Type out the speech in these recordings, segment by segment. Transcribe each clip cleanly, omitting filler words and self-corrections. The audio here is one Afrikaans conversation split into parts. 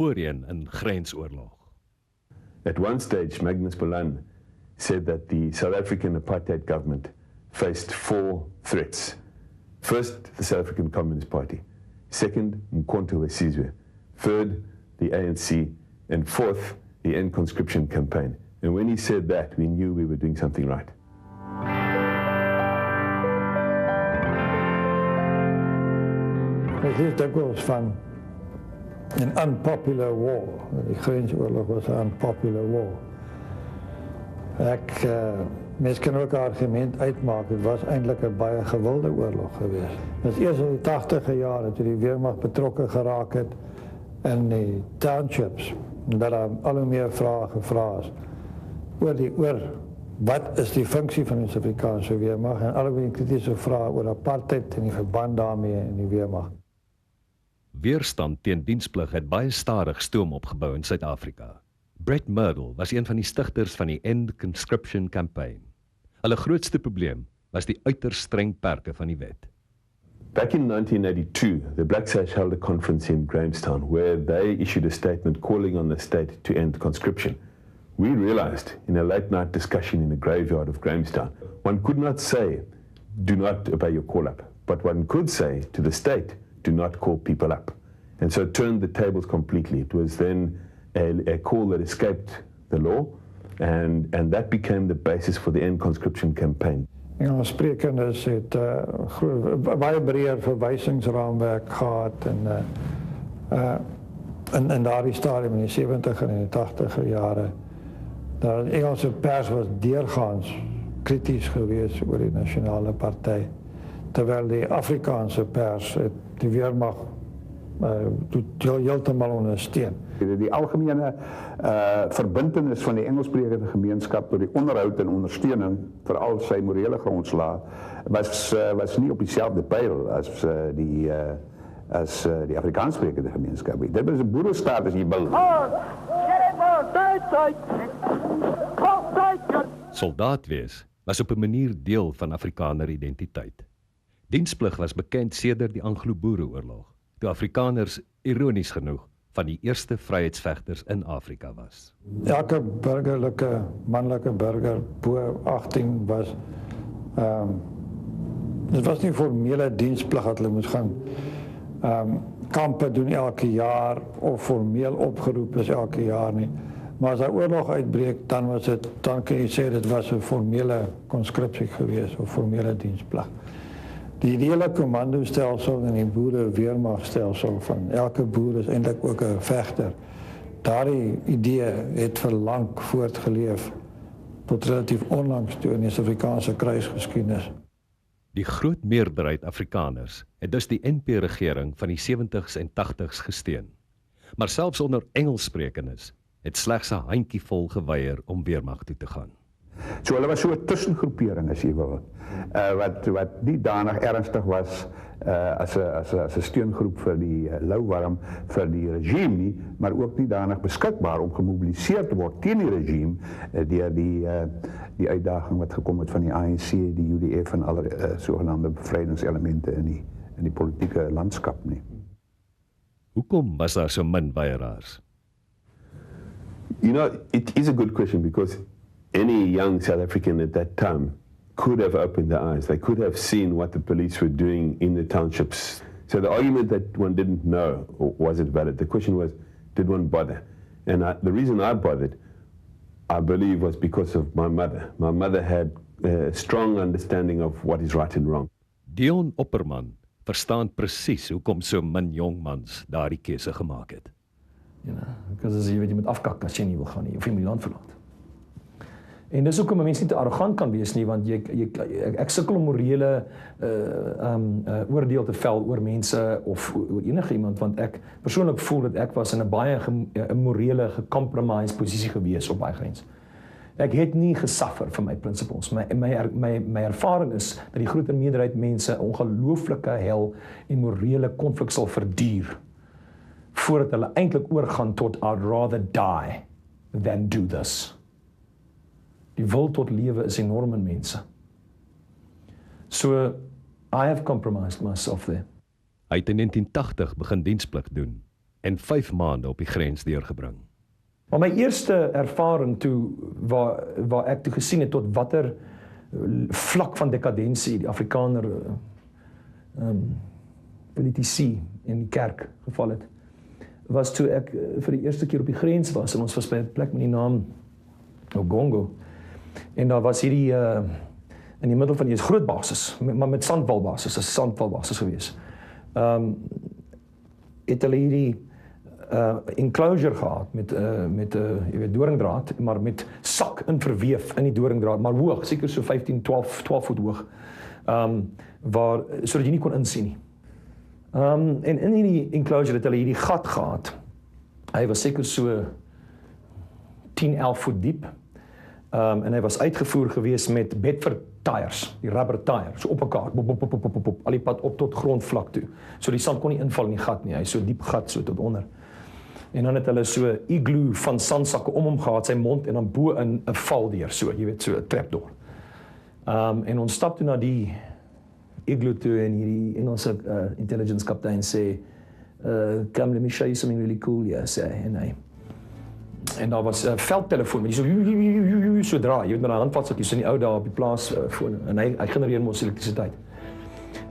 voorheen in grensoorlog. At one stage, Magnus Bolan said that the South African apartheid government faced 4 threats. First, the South African Communist Party. Second, Mkhonto we Sizwe. Third, the ANC. And fourth, the End Conscription campaign. And when he said that, we knew we were doing something right. Het is dikwels van een unpopular war. Die grensoorlog was een unpopular war. Mens kan ook een argument uitmaken, het was eindelijk een baie gewilde oorlog geweest. Het is eerst in die 80e jaren, toen die Weermacht betrokken geraakt het in die townships, dat er al hoe meer vragen gevraagd is oor wat is die functie van die Suid-Afrikaanse Weermacht en al hoe meer kritische vragen oor apartheid en die verband daarmee in die Weermacht. Weerstand teen diensplig het baie stadig stoom opgebou in Suid-Afrika. Brett Merdell was een van die stigters van die End Conscription campaign. Hulle grootste probleem was die uiters streng perke van die wet. Back in 1982, the Black Sash held a conference in Grahamstown where they issued a statement calling on the state to end conscription. We realized in a late night discussion in the graveyard of Grahamstown, one could not say, do not obey your call up, but one could say to the state, do not call people up. And so it turned the tables completely. It was then a call that escaped the law, and that became the basis for the End Conscription campaign. Engels sprekers het baie breër verwysingsraamwerk gehad en in daardie stadium in die 70er en die 80er jare. Die Engelse pers was deurgaans krities geweest oor die nasionale party, terwyl die Afrikaanse pers die Weermacht heeltemal ondersteun. Die algemene verbintenis van die Engelssprekende gemeenskap tot die onderhoud en ondersteuning vir al sy morele grondslae was nie op dieselfde pyl as die Afrikaanssprekende gemeenskap. Dit was 'n boerestaat as jy wil. Soldaat wees was op 'n manier deel van Afrikaner identiteit. Diensplig was bekend sedert die Anglo-Boereoorlog, toe Afrikaners ironies genoeg van die eerste vryheidsvegters in Afrika was. Elke burgerlike, manlike burger bo 18 was, dit was nie formele diensplig dat hulle moes gaan kampe doen elke jaar of formeel opgeroep is elke jaar nie. Maar as 'n oorlog uitbreek, dan kan jy sê dit was 'n formele conscriptie geweest of formele diensplig. Die hele commandostelsel en die boere-weermachtstelsel van elke boer is eintlik ook 'n vegter. Daardie idee het vir lank voortgeleef tot relatief onlangs toe in die Suid-Afrikaanse kruisgeskiedenis. Die groot meerderheid Afrikaners het dus die NP-regering van die 70s en 80s gesteun. Maar selfs onder Engelssprekendes het slegs 'n handjievol geweier om weermag toe te gaan. So hulle was so 'n tussengroepering as jy wil, wat nie danig ernstig was as 'n steungroep vir die louwarm vir die regime nie, maar ook nie danig beskikbaar om gemobiliseer te word teen die regime deur die uitdaging wat gekom het van die ANC, die UDF en alle sogenaamde bevrydingselemente in die politieke landskap nie. Hoekom was daar so min weieraars? You know, it is a good question because any young South African at that time could have opened their eyes. They could have seen what the police were doing in the townships. So the argument that one didn't know, was it valid? The question was, did one bother? And the reason I bothered, I believe, was because of my mother. My mother had a strong understanding of what is right and wrong. Dion Opperman verstaan presies hoekom so min jong mans daardie keuse gemaak het. Because jy moet afkak as jy nie wil gaan nie, of jy moet die land verlaat. En dis hoekom 'n mens nie te arrogant kan wees nie, want ek sukkel om morele oordeel te vel oor mense of oor enige iemand, want ek persoonlik voel dat ek was in 'n baie morele gecompromised posisie gewees op baie grens. Ek het nie gesuffer vir my principles. My ervaring is dat die groter meerderheid mense 'n ongelooflike hel en morele konflik sal verduur voordat hulle eintlik oorgaan tot I'd rather die than do this. Die wil tot lewe is enorm in mense. So, I have compromised myself there. Hy het in 1980 begin diensplig doen. en 5 maande op die grens deurgebring. Maar my eerste ervaring toe waar ek toe gesien het tot watter vlak van dekadensie die Afrikaner politici in die kerk geval het, was toe ek vir die eerste keer op die grens was en ons was by 'n plek met die naam Ogongo en daar was hierdie in die middel van die groot basis, maar met sandwalbasis, 'n sandwalbasis gewees. Het hulle hierdie enclosure gehad met jy weet doringdraad, maar met sak in verweef in die doringdraad, maar hoog, seker so 15, 12 voet hoog. Waar sodat jy nie kon insien nie. En in hierdie enclosure het hulle hierdie gat gehad. Hy was seker so 10, 11 voet diep. En hy was uitgevoer gewees met Bedford tires, die rubber tire, so op mekaar, al die pad op tot grondvlak toe. So die sand kon nie inval in die gat nie, hy so diep gat so tot onder. En dan het hulle so igloo van sandsakke om hom gehad, sy mond, en dan bo in 'n val deur, so, jy weet, so 'n trapdoor. En ons stap toe na die igloo toe en hierdie Engelse intelligence kaptein sê, come let me show you something really cool here, sê hy. En daar was 'n veldtelefoon, maar die so draai, jy weet met 'n handvatsakkie, so in die ou dae op die plaas foon, en hy genereer mos elektrisiteit.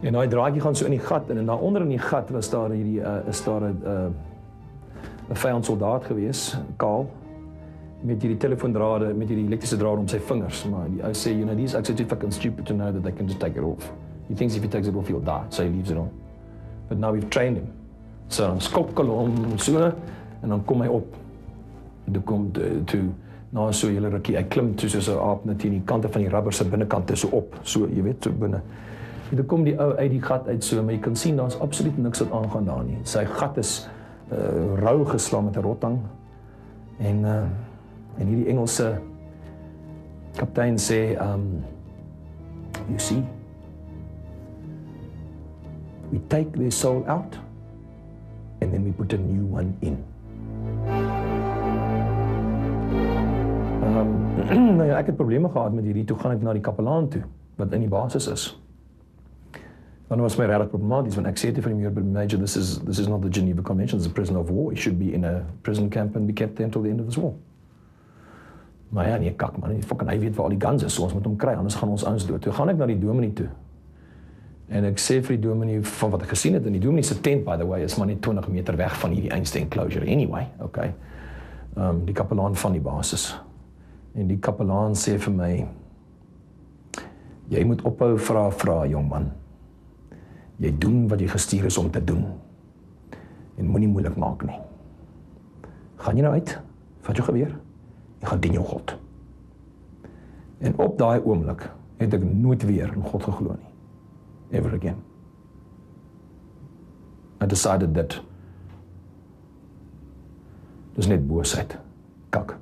En daai draadjie gaan so in die gat, en daaronder in die gat was daar hierdie, is daar 'n vyandsoldaat gewees, kaal, met hierdie telefoondrade, met hierdie elektriese drade om sy vingers, maar die ou sê, you know, these actually too fucking stupid to know that they can just take it off. He thinks if he takes it off, he'll die, so he leaves it on. But now we've trained him. So dan skokkel hom so, en dan kom hy op. Toe kom toe na so 'n hele rukkie, hy klim toe soos 'n aap net in die kante van die rubber se binnekant so op, so jy weet, so binne. En toe kom die ou uit die gat uit so, maar jy kan sien daar's absoluut niks wat aangaan daar nie. Sy gat is rou geslaan met 'n rottang. En hierdie Engelse kaptein sê, you see, we take their soul out and then we put a new one in. Nou ja, ek het probleme gehad met hierdie, toe gaan ek na die kapelaan toe, wat in die basis is. Dan was my regtig problematies, want ek sê te vir die major, this is not the Geneva Convention, this is a prisoner of war, he should be in a prison camp and be kept there until the end of his war. Maar ja, nee, kak man, hy weet waar al die guns is, so ons moet hom kry, anders gaan ons ouens dood. Toe gaan ek na die dominee toe, en ek sê vir die dominee, van wat ek gesien het, en die dominee se tent, by the way, is maar net 20 meter weg van hierdie einste enclosure, anyway, okay, die kapelaan van die basis. En die kapelaan sê vir my, jy moet ophou vra, jong man. Jy doen wat jy gestuur is om te doen. En moenie moeilik maak nie. Gaan jy nou uit, vat jou geweer, en gaan dien jou God. En op daai oomblik het ek nooit weer in God geglo nie. Ever again. I decided that dis net boosheid, kak.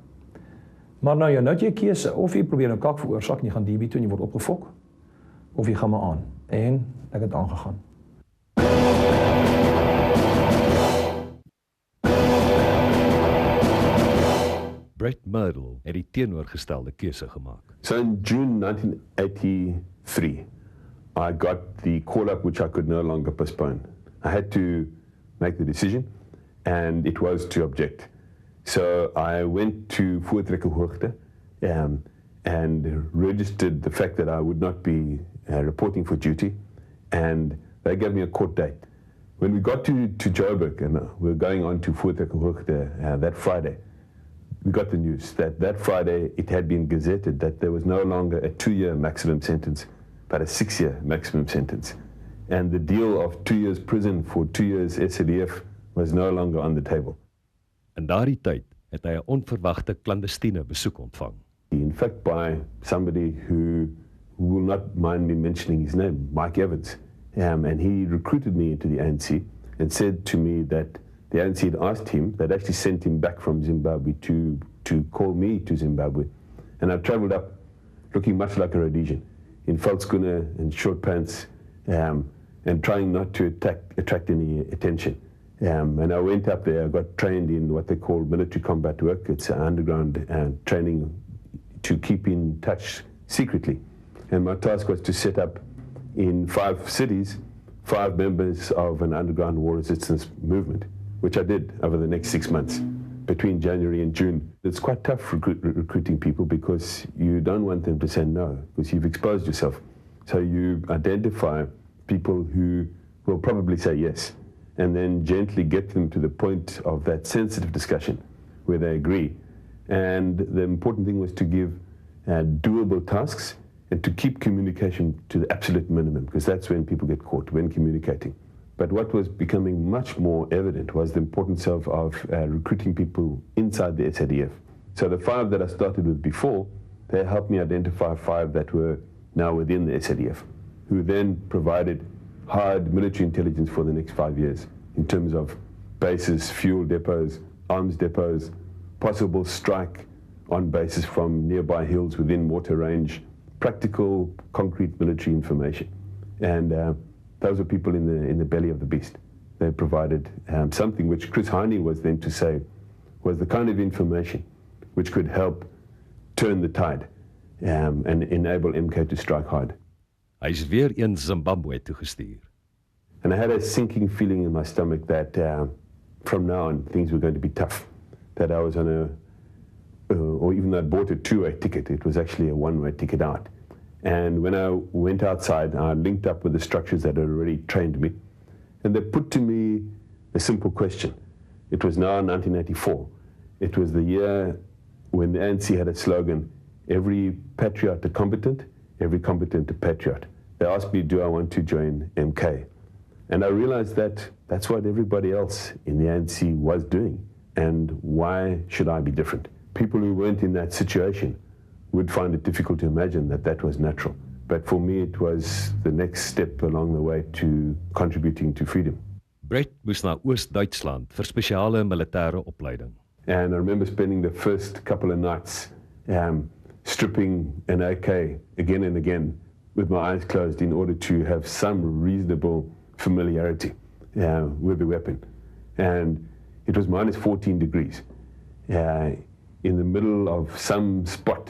Maar nou het jy 'n keuse, of jy probeer 'n kak veroorsaak en jy gaan DB toe en jy word opgefok, of jy gaan maar aan. En ek het aangegaan. Brett Merdell het die teenoorgestelde keuse gemaak. So in June 1983, I got the call-up which I could no longer postpone. I had to make the decision, and it was to object. So I went to Voortrekker Hoogte and registered the fact that I would not be reporting for duty, and they gave me a court date. When we got to Joburg and we were going on to Voortrekker Hoogte that Friday, we got the news that Friday it had been gazetted that there was no longer a 2-year maximum sentence, but a 6-year maximum sentence. And the deal of 2 years prison for 2 years SADF was no longer on the table. In daardie tyd het hy 'n onverwagte clandestine besoek ontvang. In fact, by somebody who will not mind me mentioning his name, Mike Evans. And he recruited me into the ANC and said to me that the ANC had asked him, they'd actually sent him back from Zimbabwe to call me to Zimbabwe. And I traveled up looking much like a Rhodesian, in veldskoene and short pants, and trying not to attract any attention. And I went up there, I got trained in what they call military combat work. It's an underground training to keep in touch secretly. And my task was to set up in 5 cities, 5 members of an underground war resistance movement. which I did over the next 6 months, between January and June. It's quite tough recruiting people because you don't want them to say no, because you've exposed yourself. So you identify people who will probably say yes, and then gently get them to the point of that sensitive discussion where they agree. And the important thing was to give doable tasks and to keep communication to the absolute minimum, because that's when people get caught, when communicating. But what was becoming much more evident was the importance of recruiting people inside the SADF. So the 5 that I started with before, they helped me identify 5 that were now within the SADF, who then provided hard military intelligence for the next 5 years in terms of bases, fuel depots, arms depots, possible strike on bases from nearby hills within mortar range, practical, concrete military information. And those were people in the belly of the beast. They provided something which Chris Hani was then to say was the kind of information which could help turn the tide and enable MK to strike hard. Hy is weer in Zimbabwe toegestuur. And I had a sinking feeling in my stomach that from now on things were going to be tough. That I was on or even though I bought a 2-way ticket, it was actually a 1-way ticket out. And when I went outside, I linked up with the structures that had already trained me. And they put to me a simple question. It was now 1984. It was the year when the ANC had a slogan, every patriot a combatant, every combatant a patriot. They asked me, do I want to join MK? And I realized that that's what everybody else in the ANC was doing. And why should I be different? People who weren't in that situation would find it difficult to imagine that that was natural. But for me, it was the next step along the way to contributing to freedom. Brett moes na Oos-Duitsland vir spesiale militêre opleiding. And I remember spending the first couple of nights stripping an AK again and again with my eyes closed in order to have some reasonable familiarity with the weapon. And it was minus 14 degrees in the middle of some spot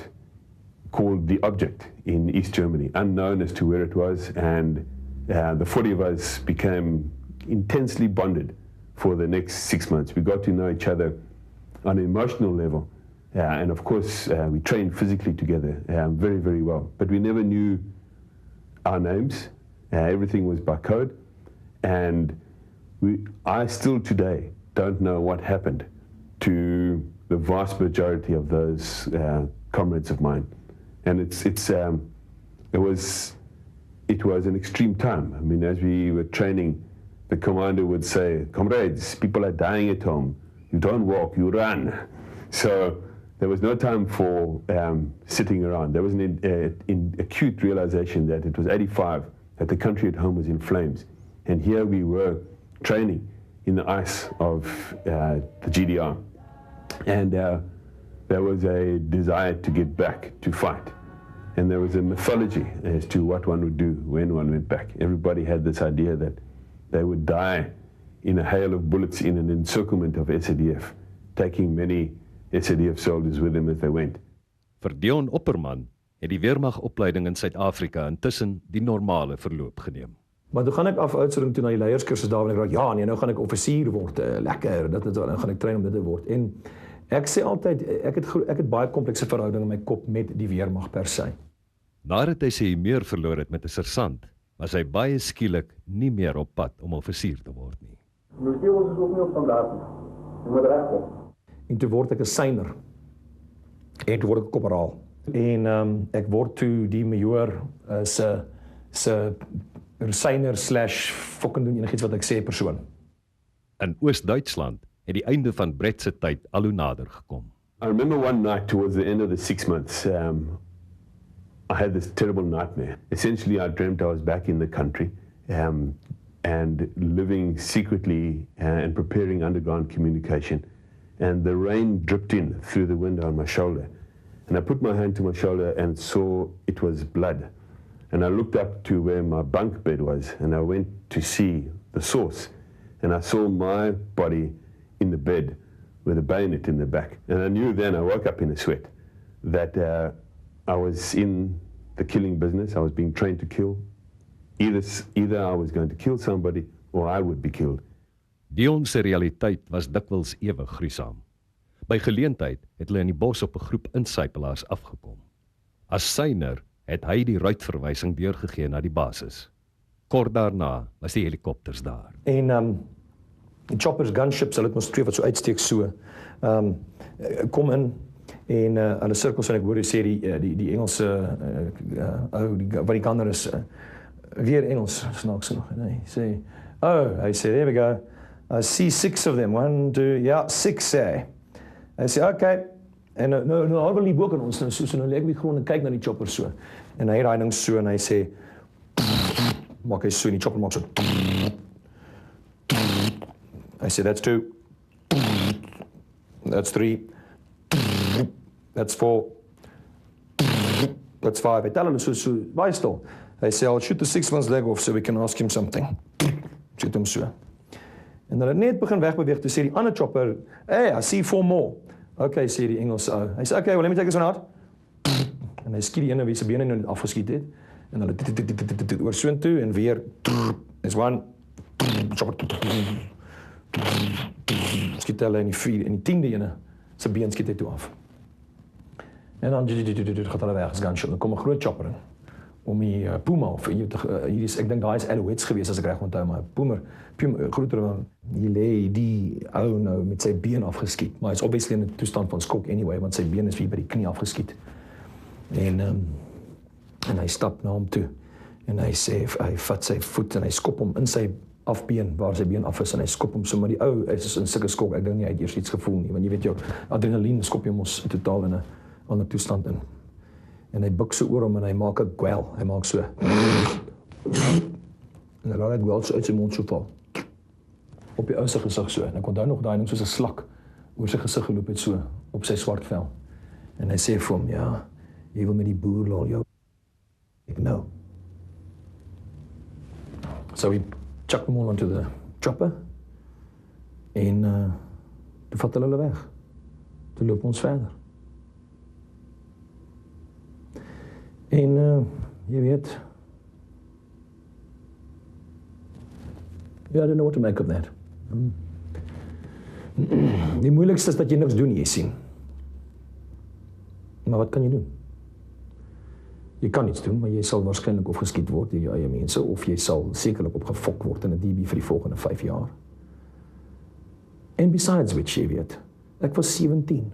called The Object in East Germany, unknown as to where it was, and the 40 of us became intensely bonded for the next 6 months. We got to know each other on an emotional level, and of course we trained physically together very, very well, but we never knew our names. Everything was by code, and I still today don't know what happened to the vast majority of those comrades of mine. And it was an extreme time. I mean, as we were training, the commander would say, comrades, people are dying at home. You don't walk, you run. So there was no time for sitting around. There was an acute realization that it was 85, that the country at home was in flames. And here we were training in the ice of the GDR. And there was a desire to get back, to fight. And there was a mythology as to what one would do when one went back. Everybody had this idea that they would die in a hail of bullets in an encirclement of SADF, taking many SADF soldiers with them as they went. Vir Dion Opperman het die weermagopleiding in Suid-Afrika intussen die normale verloop geneem. Maar toe gaan ek af uitsering toe na die leierskursus daar en ek raak, ja nee, nou gaan ek offisier word, lekker, dit is wat, nou gaan ek train om dit te word. En ek sê altyd, ek het baie komplekse verhouding in my kop met die weermag per se. Nadat hy sy meer verloor het met 'n sersant, was hy baie skielik nie meer op pad om offisier te word nie. En toe word ek 'n seiner. En toe word ek 'n korporaal. En ek word toe die majoor se seiner / fucking doen enigiets wat ek sê persoon. In Oos-Duitsland het die einde van Brett se tyd al hoe nader gekom. I remember one night towards the end of the 6 months, I had this terrible nightmare. Essentially, I dreamt I was back in the country and living secretly and preparing underground communication. And the rain dripped in through the window on my shoulder. And I put my hand to my shoulder and saw it was blood. And I looked up to where my bunk bed was, and I went to see the source. And I saw my body in the bed with a bayonet in the back. And I knew then, I woke up in a sweat, that I was in the killing business. I was being trained to kill. Either I was going to kill somebody or I would be killed. Dion se realiteit was dikwels ewig gruisam. By geleentheid het hulle in die bos op 'n groep insypelaars afgekom. As syner het hy die ruitverwysing deurgegee na die basis. Kort daarna was die helikopters daar. En die choppers, gunships, hulle het mos twee wat so uitsteek so. Kom in en hulle sirkels en ek hoor jy sê die Engelse wat die kander is weer Engels snaaks nog. En hy sê, hy sê, there we go. I see 6 of them. 1, 2, yeah, 6 say. Hy sê, okay. En nou hoor die boek aan ons so nou lê ek op die grond en kyk na die chopper so. En hy raai ding so en hy sê maak hy so en die chopper maak so. Hy sê that's 2. That's 3. That's 4. That's 5. Hy tel hulle so baie stil. Hy sê I'll shoot the 6th one's leg off so we can ask him something. Shoot hom so. En hulle net begin wegbeweeg, toe sê die ander chopper, hey, I see 4 more. Okay, sê die Engelse ou. Hy sê, okay, well, let me take this one out. En hy skiet die ene wie se bene nou afgeskiet het. En hulle oor soontoe en weer, is 1, chopper, skiet hulle in die 4, en die 10de ene, sy been skiet hy toe af. En dan gaat hulle weg, as gunshot. Dan kom 'n groot chopper in, om die Puma, of hier is, ek dink daai is Alouettes gewees, as ek reg onthou, maar Puma groter dan, hier lê die ou nou met sy been afgeskiet, maar hy is obviously in 'n toestand van skok anyway, want sy been is weer by die knie afgeskiet. En hy stap na hom toe, en hy sê, hy vat sy voet, en hy skop hom in sy afbeen, waar sy been af is, en hy skop hom so, maar die ou is in sulke skok, ek dink nie, hy het eers iets gevoel nie, want jy weet jou, adrenalien skop jy mos totaal in 'n ander toestand in. En hy buk so oor hom, en hy maak 'n gwel, hy maak so, en hy laat die gwel so uit sy mond so val, op die ou se gesig so, en ek onthou nog daai ding soos 'n slak, oor sy gesig geloop het so, op sy swart vel, en hy sê vir hom, ja, jy wil met die boer lol jou, ek nou. So we chuck them all onto the chopper, en toe vat hulle weg, toe loop ons verder. En jy weet, I don't know what to make of that. Die moeilikste is dat jy niks doen, jy sien. Maar wat kan jy doen? Jy kan iets doen, maar jy sal waarskynlik of geskiet word deur jou eie mense, of jy sal sekerlik opgefok word in 'n DB vir die volgende 5 jaar. And besides which, jy weet, ek was 17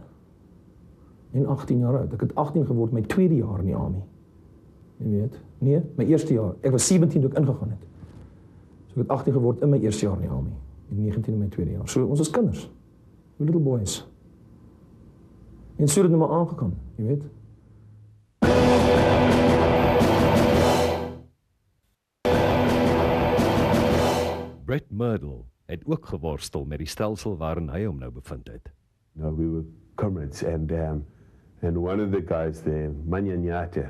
en 18 jaar oud. Ek het 18 geword my tweede jaar in die army. Jy weet, nee, my eerste jaar. Ek was 17 toe ek ingegaan het. So ek het 18 geword in my eerste jaar in die army. En 19 in my tweede jaar. So ons is kinders. We little boys. En so het dit nou maar aangegaan, jy weet. Brett Merdle het ook geworstel met die stelsel waarin hy hom nou bevind het. No, we were comrades, and one of the guys there, Manyanyate,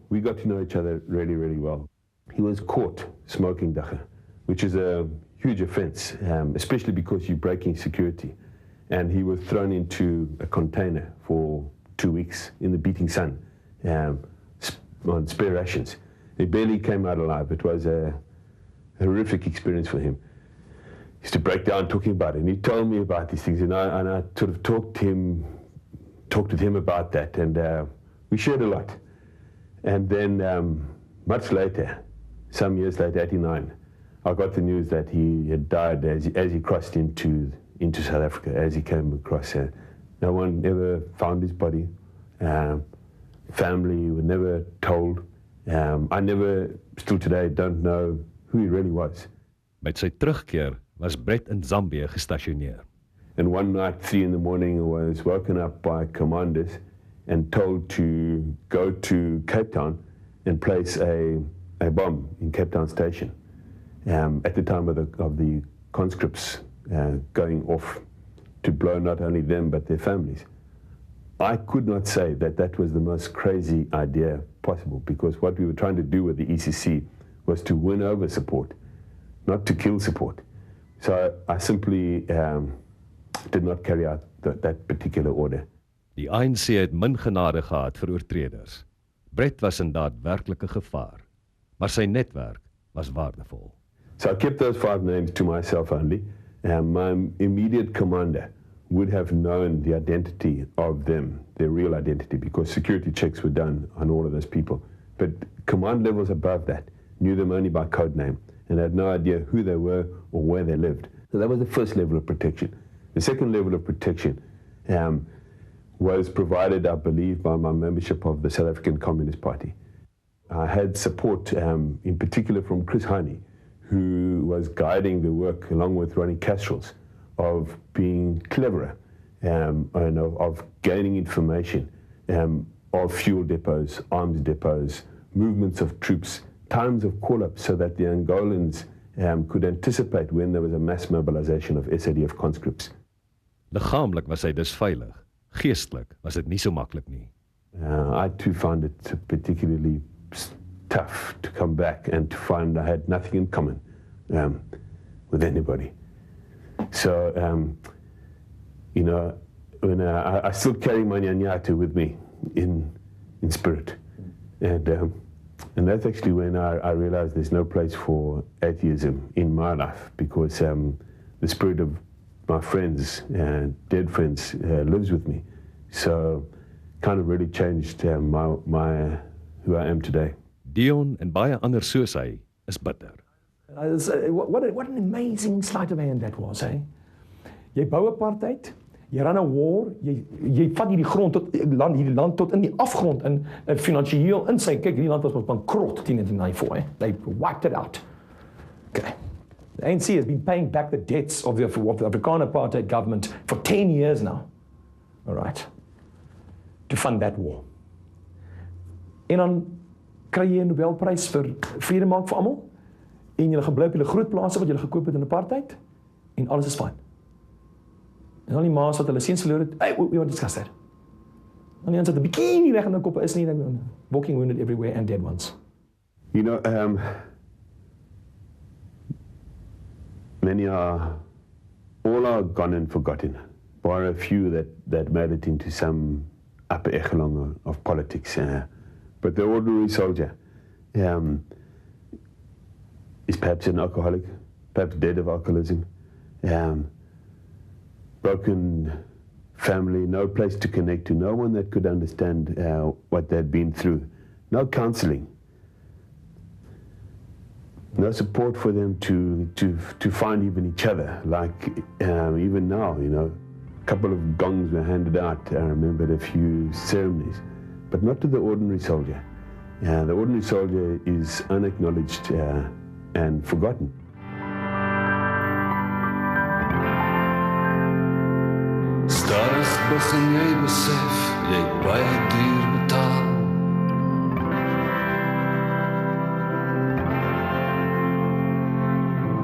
we got to know each other really, really well. He was caught smoking dagga, which is a huge offense, especially because you're breaking security. And he was thrown into a container for 2 weeks in the beating sun, on spare rations. He barely came out alive. It was a horrific experience for him. He used to break down talking about it, and he told me about these things, and I sort of talked with him about that, and we shared a lot. And then much later, some years later, 89, I got the news that he had died as he crossed into South Africa, as he came across. No one ever found his body. Family were never told. I never, still today, don't know who he really was. Met sy terugkeer was Brett in Zambië gestasioneer. And one night, 3 in the morning, I was woken up by commanders and told to go to Cape Town and place a bomb in Cape Town Station. At the time of the conscripts going off to blow not only them but their families. I could not say that was the most crazy idea possible, because what we were trying to do with the ECC was to win over support, not to kill support. So I simply did not carry out that particular order. Die ANC het min genade gehad vir oortreders. Brett was inderdaad werklike gevaar, maar sy netwerk was waardevol. So I kept those 5 names to myself only. My immediate commander would have known the identity of them, their real identity, because security checks were done on all of those people. But command levels above that knew them only by code name and had no idea who they were or where they lived. So that was the first level of protection. The second level of protection was provided, I believe, by my membership of the South African Communist Party. I had support, in particular from Chris Hani, who was guiding the work along with Ronnie Castrol's of being cleverer and of gaining information of fuel depots, arms depots, movements of troops, times of call-up so that the Angolans could anticipate when there was a mass mobilization of SADF conscripts. Liggaamlik was hy dus veilig. Geestelik was dit nie so maklik nie. I too found it particularly tough to come back and to find I had nothing in common with anybody. So, you know, when I still carry my nyanyatu with me in spirit. And that's actually when I realized there's no place for atheism in my life, because the spirit of my friends, dead friends, lives with me. So kind of really changed who I am today. Dion en baie ander soos hy is bitter. What an amazing sleight of hand that was, eh? Jy bou apartheid, jy run 'n war, jy vat hierdie grond tot hierdie land tot in die afgrond in finansiëel in sy kyk hierdie land was bankrot teen 1994, eh? They wiped it out. Okay. The ANC has been paying back the debts of the Afrikaner apartheid government for 10 years now. All right. To fund that war. En dan kry jy 'n Nobelprys vir vrede maak vir almal. En julle gaan bly op julle groot plase wat julle gekoop het in apartheid en alles is fyn. En al die ma's wat hulle seuns verloor het, hey, we want to discuss that. En die ons het 'n bikini reg in hulle koppe is nie, walking wounded everywhere and dead ones. You know, all are gone and forgotten, bar a few that made it into some upper echelon of politics. But the ordinary soldier is perhaps an alcoholic, perhaps dead of alcoholism, broken family, no place to connect to, no one that could understand what they'd been through, no counseling, no support for them to find even each other. Like even now, you know, a couple of gongs were handed out. I remembered a few ceremonies, but not to the ordinary soldier. The ordinary soldier is unacknowledged and forgotten. Stadig begin jy besef, jy het baie duur betaal.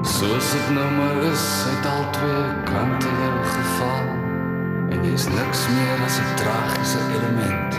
Soos dit nou maar is, uit al 2 kante jou geval. En jy is niks meer as 'n tragiese element